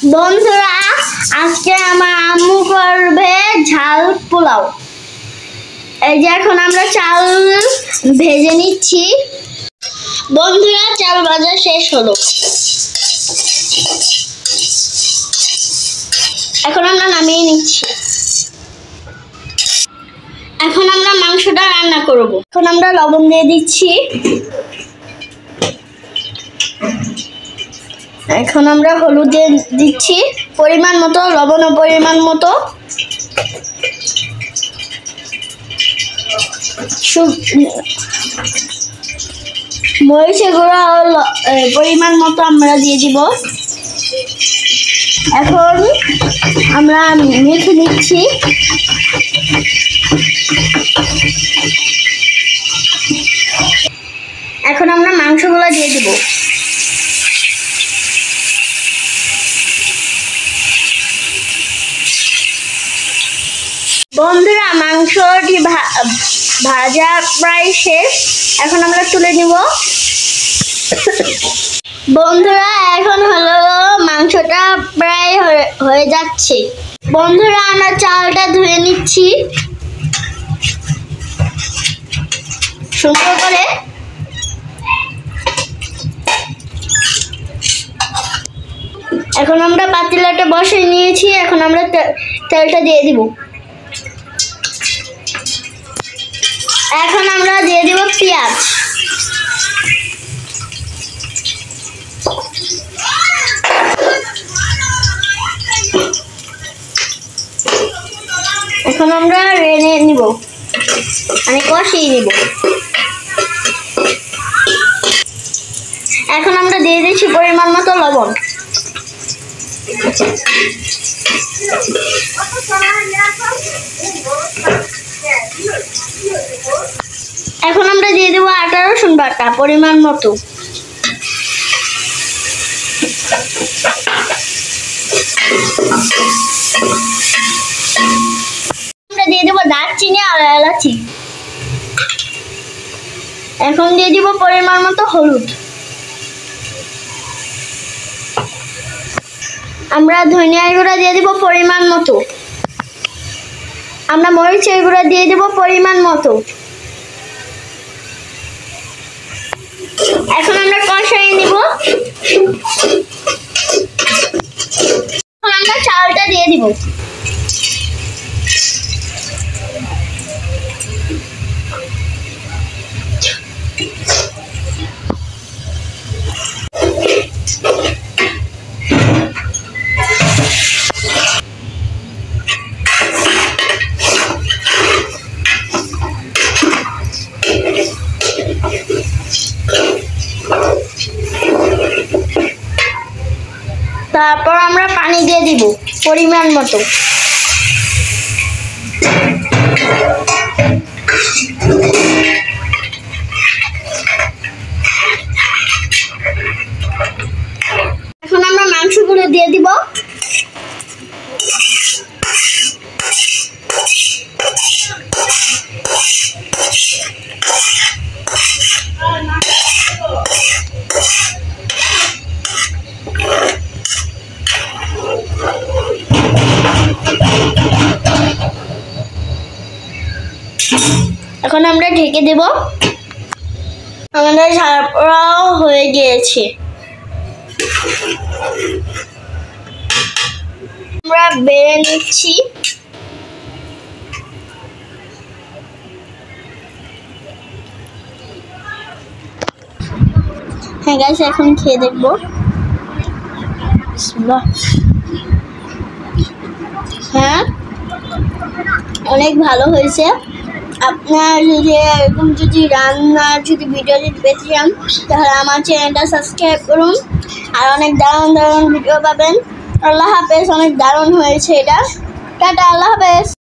বন্ধুরা, আজকে আমার আম্মু করবে ঝাল পোলাও। এই যে এখন আমরা চাল ভেজে নিচ্ছি। বন্ধুরা, চাল ভাজা শেষ হলো। এখন আমরা নামিয়ে নিচ্ছি। এখন আমরা মাংসটা রান্না করব। এখন আমরা লবণ দিয়ে দিচ্ছি। এখন আমরা হলুদ দিয়ে দিচ্ছি পরিমাণ মতো, লবণ পরিমাণ মতো, মরিচের গুঁড়া পরিমাণ মতো আমরা দিয়ে দিব। এখন আমরা মেখে নিচ্ছি। এখন আমরা মাংসগুলো দিয়ে দিব। বন্ধুরা, মাংসটি ভাজা প্রায় শেষ। এখন আমরা তুলে নিব। বন্ধুরা, এখন হলো মাংসটা প্রায় হয়ে যাচ্ছে। বন্ধুরা, আমরা চালটা ধুয়ে নিচ্ছি সুন্দর করে। এখন আমরা পাতিলাটা বসিয়ে নিয়েছি। এখন আমরা তেলটা দিয়ে দিব। এখন আমরা দিয়ে দিব পেঁয়াজ। এখন আমরা রেঁধে নিব, মানে কষিয়ে নিব। এখন আমরা দিয়ে দিচ্ছি পরিমাণ মতো লবণ। এখন আমরা দিয়ে দেবো আদা রসুন বাটা পরিমাণ মতো। আমরা দিয়ে দেবো দারচিনি আর এলাচি। এখন দিয়ে দিব পরিমাণ মতো হলুদ। আমরা ধনিয়ার গুঁড়া দিয়ে দিব পরিমাণ মতো। আমরা মরিচের গুঁড়া দিয়ে দিব পরিমাণ মতো। এখন আমরা কষাই নিব। এখন আমরা চালটা দিয়ে দিব। তারপর আমরা পানি দিয়ে দিব পরিমাণ মতো। এখন আমরা মাংসগুলো দিয়ে দিব। এখন আমরা ঢেকে দেব। আমাদের ঝাল পোলাও হয়ে গিয়েছে। আমরা বেড়ে নিচ্ছি। হ্যাঁ গাইস, এখন খেয়ে দেখবো। হ্যাঁ, অনেক ভালো হয়েছে। আপনার যদি এরকম রান্নার ভিডিও পেতে চান, তাহলে আমার চ্যানেলটা সাবস্ক্রাইব করুন। আর অনেক দারুণ দারুণ ভিডিও পাবেন। আল্লাহ হাফেজ। অনেক দারুণ হয়েছে এটা। টাটা, আল্লাহ হাফেজ।